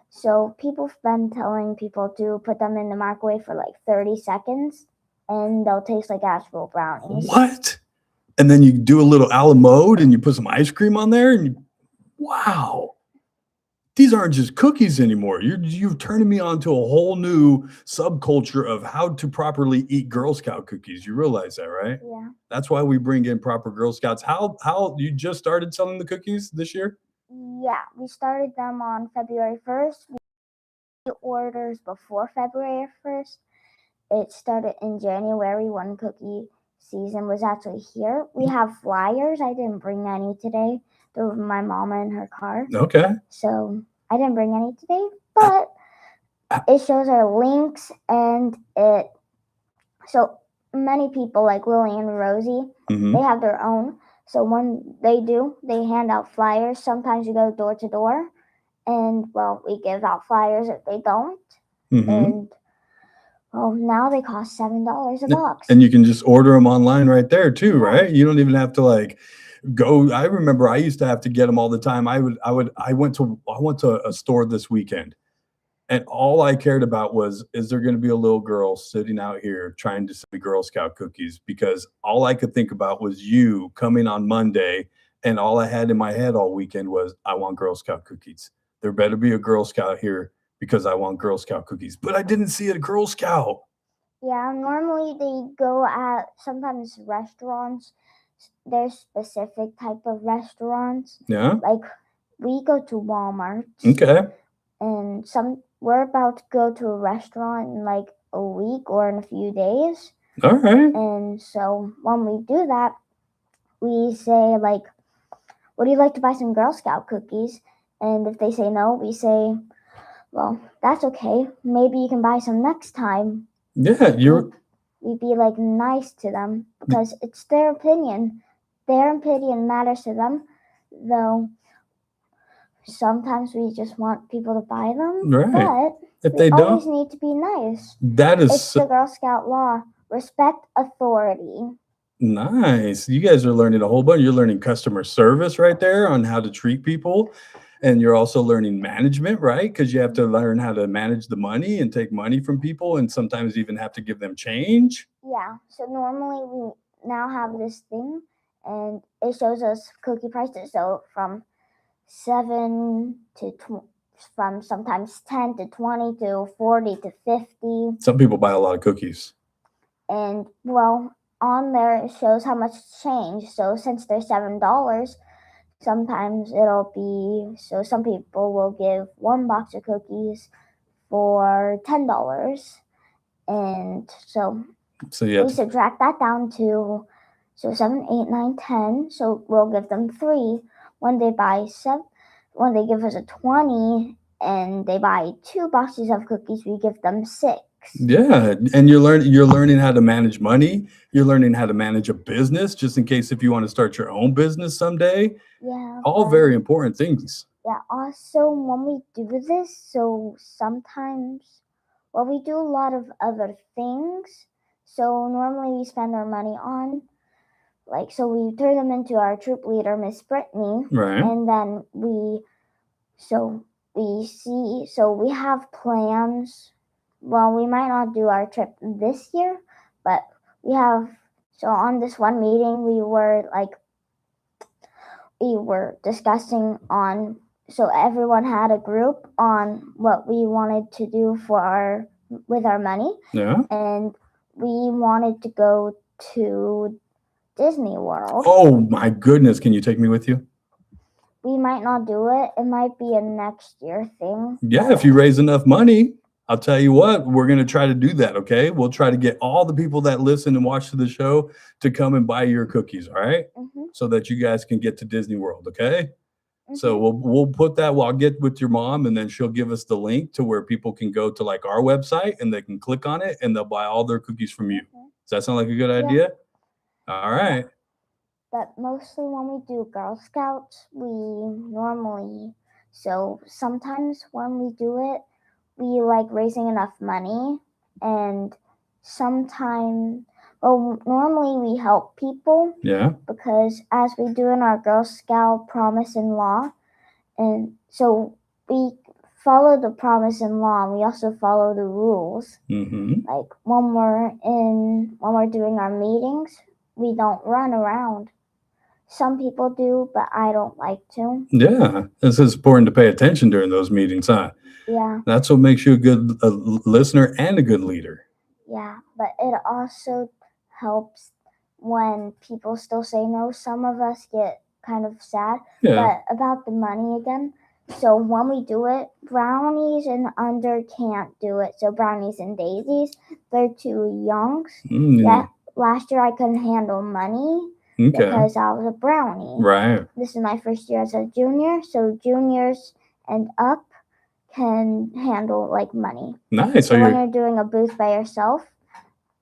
So people have been telling people to put them in the microwave for like 30 seconds and they'll taste like actual brownies. What? And then you do a little a la mode and you put some ice cream on there and wow. These aren't just cookies anymore. You're turning me on to a whole new subculture of how to properly eat Girl Scout cookies. You realize that, right? Yeah. That's why we bring in proper Girl Scouts. How you just started selling the cookies this year? Yeah, we started them on February 1st. We did orders before February 1st. It started in January when cookie season was actually here. We have flyers. I didn't bring any today. They were my mama in her car. Okay. So I didn't bring any today, but it shows our links and so many people like Lily and Rosie, they have their own. So when they do, they hand out flyers. Sometimes you go door to door and well, we give out flyers if they don't. And well, now they cost $7 a box. And you can just order them online right there too, right? You don't even have to like go. I remember I used to have to get them all the time. I went to a store this weekend and all I cared about was, is there going to be a little girl sitting out here trying to sell Girl Scout cookies? Because all I could think about was you coming on Monday and all I had in my head all weekend was, I want Girl Scout cookies. There better be a Girl Scout here because I want Girl Scout cookies, but I didn't see a Girl Scout. Yeah, normally they go at sometimes restaurants. There's specific type of restaurants. Yeah. Like we go to Walmart. Okay. And we're about to go to a restaurant in like a week or in a few days. All right. And so when we do that, we say like, would you like to buy some Girl Scout cookies? And if they say no, we say, Well, that's okay. Maybe you can buy some next time. Yeah, We'd be like nice to them because it's their opinion. Their opinion matters to them, though sometimes we just want people to buy them. Right. But if they always don't, need to be nice. that is It's the Girl Scout law. Respect authority. nice. You guys are learning a whole bunch. You're learning customer service right there on how to treat people. And you're also learning management, right? Because you have to learn how to manage the money and take money from people and sometimes even have to give them change. Yeah. So normally we now have this thing and it shows us cookie prices. So from 7 to from sometimes 10 to 20 to 40 to 50. Some people buy a lot of cookies. And well, on there it shows how much change. So since they're $7, sometimes it'll be, so some people will give one box of cookies for $10. And so we subtract that down to, so 7, 8, 9, 10. So we'll give them 3. When they buy 7, when they give us a 20 and they buy 2 boxes of cookies, we give them 6. Yeah, and you're learning how to manage money. You're learning how to manage a business, just in case if you want to start your own business someday. Yeah. All very important things. Yeah. Also, when we do this, so sometimes, well, we do a lot of other things. So normally we spend our money on, like, so we turn them into our troop leader, Miss Brittany. Right. And then we have plans. Well, we might not do our trip this year, but we have, so on this one meeting, we were discussing on, so everyone had a group on what we wanted to do with our money. Yeah. And we wanted to go to Disney World. Oh my goodness, can you take me with you? We might not do it. It might be a next year thing. Yeah, if you raise enough money, I'll tell you what, we're going to try to do that, okay? We'll try to get all the people that listen and watch to the show to come and buy your cookies, all right? Mm-hmm. So that you guys can get to Disney World, okay? Mm-hmm. So we'll put that, I'll get with your mom and then she'll give us the link to where people can go to like our website and they can click on it and they'll buy all their cookies from you. Mm-hmm. Does that sound like a good idea? All right. But mostly when we do Girl Scouts, so sometimes when we do it, we like raising enough money, and sometimes, well, normally we help people. Yeah. Because as we do in our Girl Scout promise and law, and so we follow the promise and law, and we also follow the rules. Mm-hmm. Like when we're doing our meetings, we don't run around. Some people do, but I don't like to. Yeah, it's important to pay attention during those meetings, huh? Yeah. That's what makes you a good listener and a good leader. Yeah, but it also helps when people still say no. Some of us get kind of sad. Yeah. But about the money again, so when we do it, Brownies and Under can't do it. So Brownies and Daisies, they're too young. Yeah. Last year I couldn't handle money. Okay. Because I was a brownie. Right. This is my first year as a junior, so juniors and up can handle like money. Nice. So when you're doing a booth by yourself,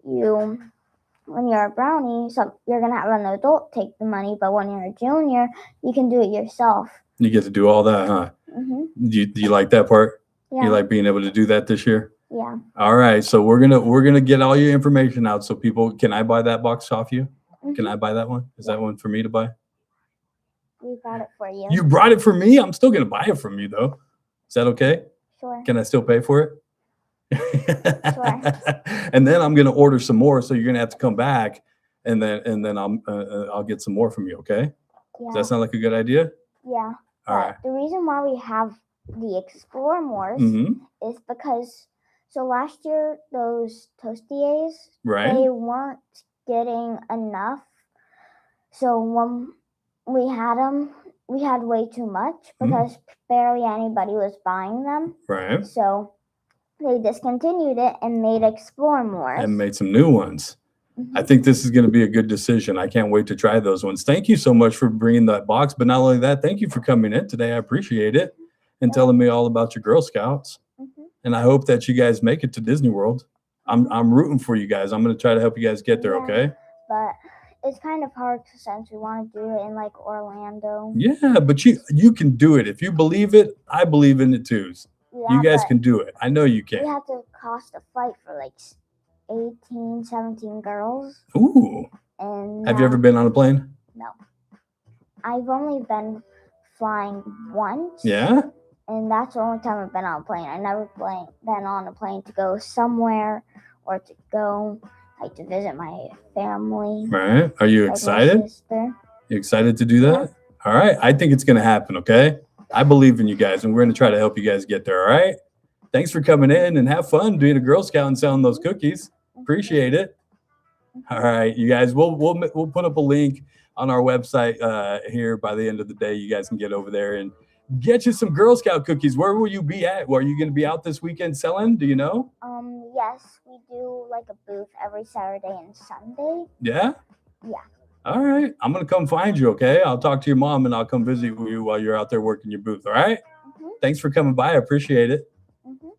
when you're a brownie, you're gonna have an adult take the money, but when you're a junior, you can do it yourself. You get to do all that, huh? Mm-hmm. Do you like that part? Yeah. You like being able to do that this year? Yeah. All right. So we're gonna get all your information out so people can I buy that box off you? Mm-hmm. Can I buy that one? Is that one for me to buy? We brought it for you. You brought it for me? I'm still gonna buy it from you though. Is that okay? Sure. Can I still pay for it? Sure. And then I'm gonna order some more, so you're gonna have to come back, and then I'll get some more from you. Okay? Yeah. Does that sound like a good idea? Yeah. All right. The reason why we have the Explore Mores is because last year those Tostiers, they weren't getting enough. So when we had them, we had way too much because barely anybody was buying them. Right. So they discontinued it and made Explore Mores. And made some new ones. I think this is going to be a good decision. I can't wait to try those ones. Thank you so much for bringing that box. But not only that, thank you for coming in today. I appreciate it and telling me all about your Girl Scouts. and I hope that you guys make it to Disney World. I'm rooting for you guys. I'm going to try to help you guys get there, okay? But it's kind of hard since we want to do it in like Orlando. Yeah, but you can do it. If you believe it, I believe in it too. Yeah, you guys can do it. I know you can. We have to cost a flight for like 18, 17 girls. Ooh. And have you ever been on a plane? No. I've only been flying once. Yeah? And that's the only time I've been on a plane. I never been on a plane to go somewhere or to go like to visit my family. Right. Are you excited? You excited to do that? Yeah. All right. I think it's going to happen, okay? I believe in you guys, and we're going to try to help you guys get there, all right? Thanks for coming in, and have fun being a Girl Scout and selling those cookies. Appreciate it. All right, you guys, we'll put up a link on our website here by the end of the day. You guys can get over there and get you some Girl Scout cookies. Where will you be at? Are you going to be out this weekend selling? Do you know? Yes, we do like a booth every Saturday and Sunday. Yeah? Yeah. All right. I'm going to come find you, okay? I'll talk to your mom, and I'll come visit you while you're out there working your booth, all right? Thanks for coming by. I appreciate it.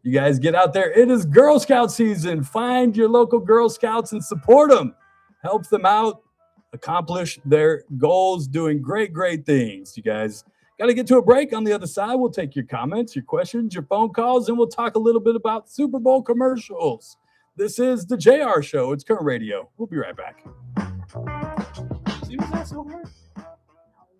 You guys get out there. It is Girl Scout season. Find your local Girl Scouts and support them. Help them out, accomplish their goals, doing great, great things. You guys got to get to a break. On the other side, we'll take your comments, your questions, your phone calls, and we'll talk a little bit about Super Bowl commercials. This is the JR Show. It's Current Radio. We'll be right back. See, was that so hard?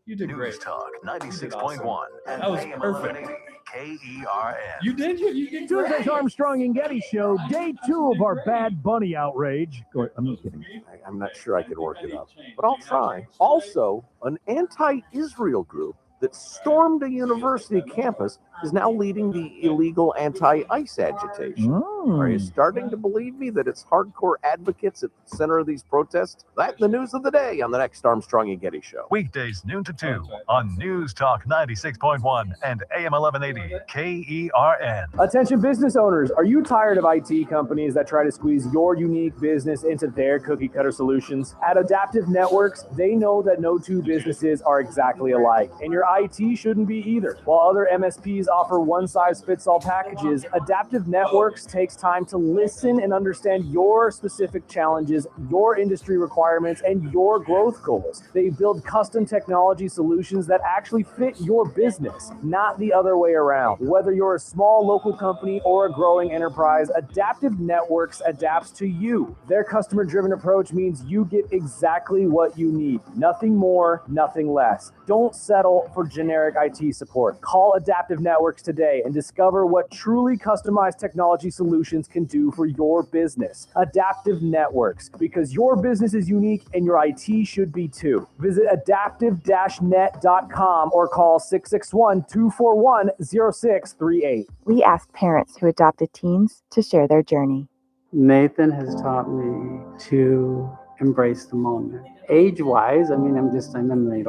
You did great. News Talk 96.1 and that was AM perfect. 1180 KERN. You did great. Tuesday's Armstrong and Getty Show, day 2 of our Bad Bunny outrage. I'm kidding. I'm not sure I could work it out, but I'll try. Also, an anti-Israel group that stormed a university campus is now leading the illegal anti-ICE agitation. Are you starting to believe me that it's hardcore advocates at the center of these protests? That's the news of the day on the next Armstrong and Getty Show. Weekdays noon to 2 on News Talk 96.1 and AM 1180 KERN. Attention business owners, are you tired of IT companies that try to squeeze your unique business into their cookie cutter solutions? At Adaptive Networks, they know that no two businesses are exactly alike, and your IT shouldn't be either. While other MSPs offer one-size-fits-all packages, Adaptive Networks takes time to listen and understand your specific challenges, your industry requirements, and your growth goals. They build custom technology solutions that actually fit your business, not the other way around. Whether you're a small local company or a growing enterprise, Adaptive Networks adapts to you. Their customer-driven approach means you get exactly what you need. Nothing more, nothing less. Don't settle for generic IT support. Call Adaptive Networks today and discover what truly customized technology solutions can do for your business. Adaptive Networks, because your business is unique and your IT should be too. Visit adaptive-net.com or call 661-241-0638. We ask parents who adopted teens to share their journey. Nathan has taught me to embrace the moment. Age-wise, I'm in my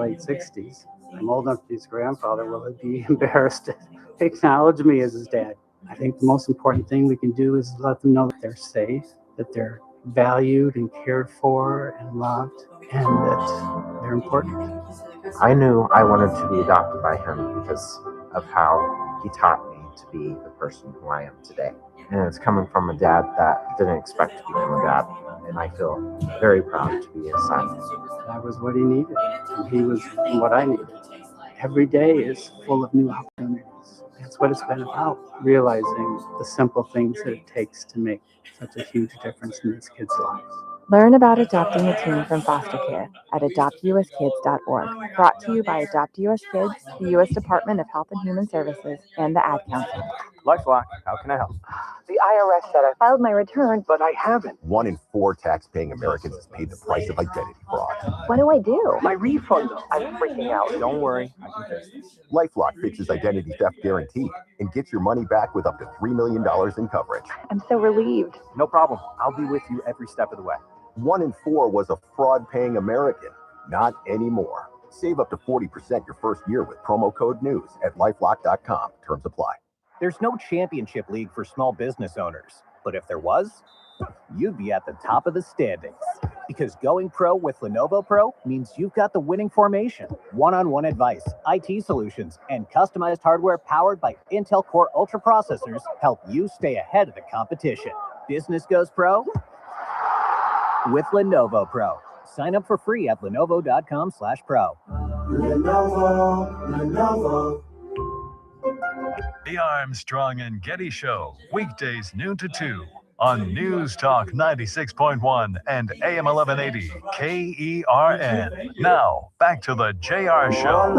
late 60s. I'm old enough to be his grandfather. Will he be embarrassed to acknowledge me as his dad? I think the most important thing we can do is let them know that they're safe, that they're valued and cared for and loved, and that they're important. I knew I wanted to be adopted by him because of how he taught me to be the person who I am today. And it's coming from a dad that didn't expect to become a dad. And I feel very proud to be his son. That was what he needed, and he was what I needed. Every day is full of new opportunities. That's what it's been about, realizing the simple things that it takes to make such a huge difference in these kids' lives. Learn about adopting a teen from foster care at adoptuskids.org. Brought to you by Adopt US Kids, the U.S. Department of Health and Human Services, and the Ad Council. LifeLock, how can I help? The IRS said I filed my return, But I haven't. 1 in 4 tax-paying Americans has paid the price of identity fraud. What do I do? My refund, though. I'm freaking out. Don't worry, I can fix this. LifeLock fixes identity theft guarantee and gets your money back with up to $3 million in coverage. I'm so relieved. No problem. I'll be with you every step of the way. 1 in 4 was a fraud-paying American. Not anymore. Save up to 40% your first year with promo code NEWS at LifeLock.com. Terms apply. There's no championship league for small business owners, but if there was, you'd be at the top of the standings. Because going pro with Lenovo Pro means you've got the winning formation, one-on-one advice, IT solutions, and customized hardware powered by Intel Core Ultra processors help you stay ahead of the competition. Business goes pro with Lenovo Pro. Sign up for free at lenovo.com/pro. Lenovo. The Armstrong and Getty Show, weekdays noon to 2 on News Talk 96.1 and AM 1180 KERN. Now, back to the JR Show.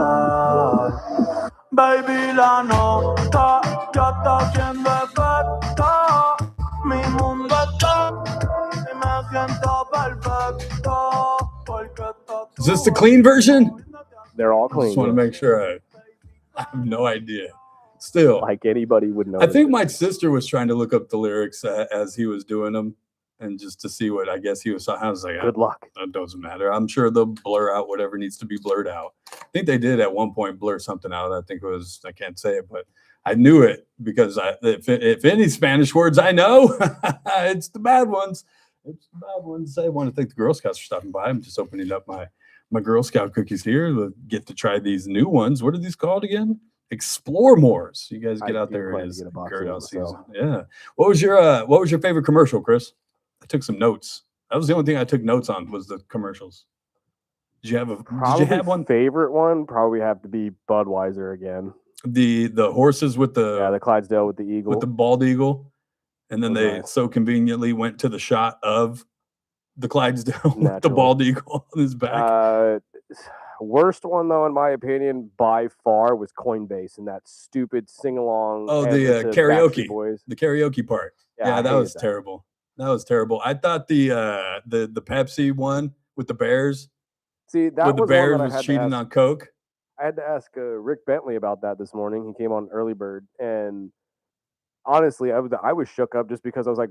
Baby, la nota ya está haciendo efecto. Mi mundo está y me siento perfecto. Is this the clean version? They're all I clean. just want to make sure. I have no idea. Still, like anybody would know. I think my sister was trying to look up the lyrics as he was doing them, and just to see what I guess he was. I was like, good luck. That doesn't matter. I'm sure they'll blur out whatever needs to be blurred out. I think they did at one point blur something out. I think it was, I can't say it, but I knew it because if any Spanish words I know, it's the bad ones. It's the bad ones. I want to thank the Girl Scouts for stopping by. I'm just opening up my Girl Scout cookies here to get to try these new ones. What are these called again? Explore Moors. You guys get out there. It is Girdle season. Yeah. What was your favorite commercial, Chris? I took some notes. That was the only thing I took notes on was the commercials. Did you have one favorite one? Probably have to be Budweiser again. The horses with the Clydesdale with the eagle, with the bald eagle, and then they so conveniently went to the shot of the Clydesdale with the bald eagle on his back. Worst one though, in my opinion, by far, was Coinbase and that stupid sing along. Oh, the karaoke, the karaoke part. Yeah, that was terrible. That was terrible. I thought the Pepsi one with the Bears. See, that with the was Bears one that was cheating on Coke. I had to ask Rick Bentley about that this morning. He came on Early Bird, and honestly, I was shook up just because I was like,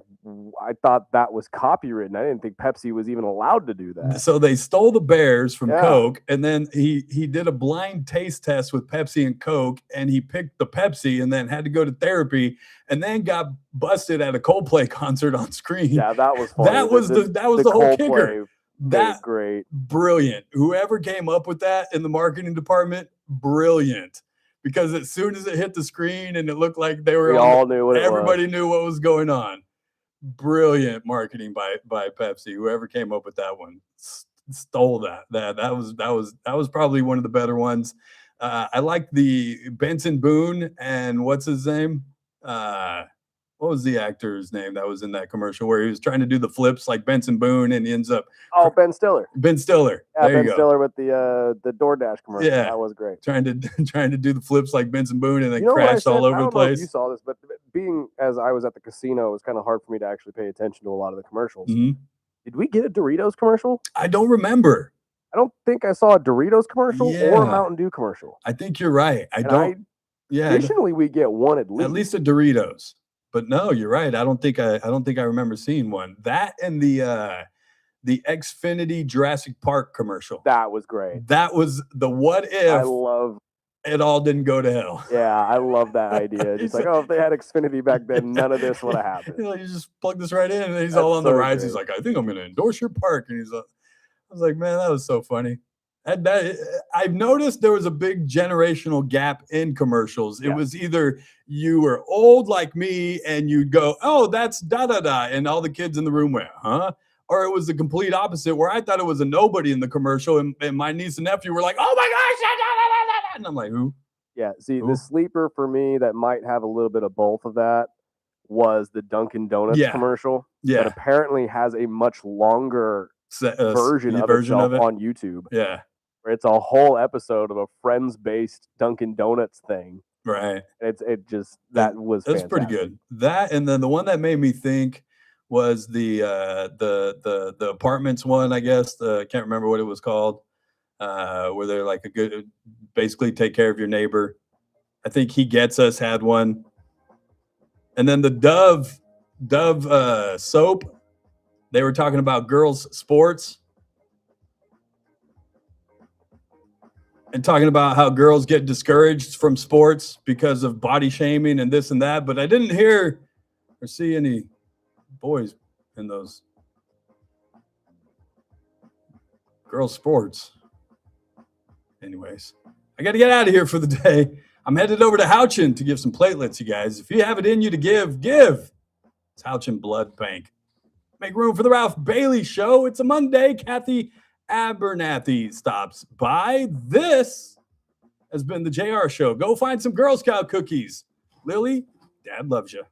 I thought that was copywritten. I didn't think Pepsi was even allowed to do that. So they stole the Bears from Coke, and then he did a blind taste test with Pepsi and Coke, and he picked the Pepsi, and then had to go to therapy, and then got busted at a Coldplay concert on screen. Yeah, that was funny. That was the whole kicker. That's great. Brilliant. Whoever came up with that in the marketing department, brilliant. Because as soon as it hit the screen and it looked like they were everybody knew what was going on. Brilliant marketing by Pepsi. Whoever came up with that one stole that. That was probably one of the better ones. I like the Benson Boone and what's his name? What was the actor's name that was in that commercial where he was trying to do the flips like Benson Boone and he ends up Ben Stiller. Ben Stiller. Yeah, there Ben Stiller with the DoorDash commercial. Yeah, that was great. Trying to do the flips like Benson Boone and then crashed all over the place. I don't know if you saw this, but being as I was at the casino, it was kind of hard for me to actually pay attention to a lot of the commercials. Mm-hmm. Did we get a Doritos commercial? I don't remember. I don't think I saw a Doritos commercial or a Mountain Dew commercial. I think you're right. Additionally, we get one at least a Doritos. But no, you're right. I don't think I remember seeing one. That and the Xfinity Jurassic Park commercial. That was great. That was the what if. I love it. All didn't go to hell. Yeah, I love that idea. Just like, if they had Xfinity back then, none of this would have happened. You just plug this right in, and he's all on the rides. Great. He's like, I think I'm going to endorse your park, and I was like, man, that was so funny. I've noticed there was a big generational gap in commercials. It was either you were old like me and you'd go, oh, that's da-da-da, and all the kids in the room went, huh? Or it was the complete opposite where I thought it was a nobody in the commercial and my niece and nephew were like, oh my gosh, da-da-da-da-da. And I'm like, who? Yeah, see, the sleeper for me that might have a little bit of both of that was the Dunkin' Donuts commercial. Yeah. That apparently has a much longer version of it on YouTube. Yeah. Where it's a whole episode of a Friends-based Dunkin' Donuts thing. Right. That was fantastic. Pretty good. That, and then the one that made me think was the apartments one, I guess. I can't remember what it was called. Where they're like basically take care of your neighbor. I think He Gets Us had one. And then the Dove soap. They were talking about girls' sports. And talking about how girls get discouraged from sports because of body shaming and this and that. But I didn't hear or see any boys in those. girls sports. Anyways, I got to get out of here for the day. I'm headed over to Houchin to give some platelets, you guys. If you have it in you to give. It's Houchin Blood Bank. Make room for the Ralph Bailey Show. It's a Monday. Kathy Abernathy stops by. This has been the JR Show. Go find some Girl Scout cookies. Lily, Dad loves you.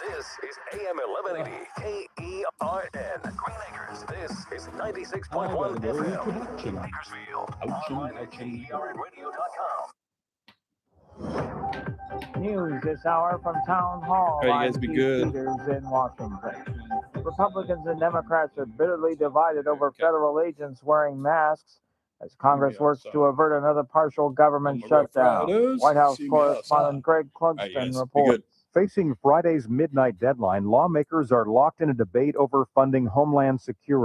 This is AM 1180 KERN Green Acres. This is 96.1 FM Bakersfield. Online at KERNradio.com. News this hour from Town Hall. All right, you guys on be Keith good. Peters in Washington. Republicans and Democrats are bitterly divided over federal agents wearing masks as Congress works to avert another partial government shutdown. Fridays. White House See me correspondent outside. Greg All right, Clugston guys, be reports. good. Facing Friday's midnight deadline, lawmakers are locked in a debate over funding Homeland Security.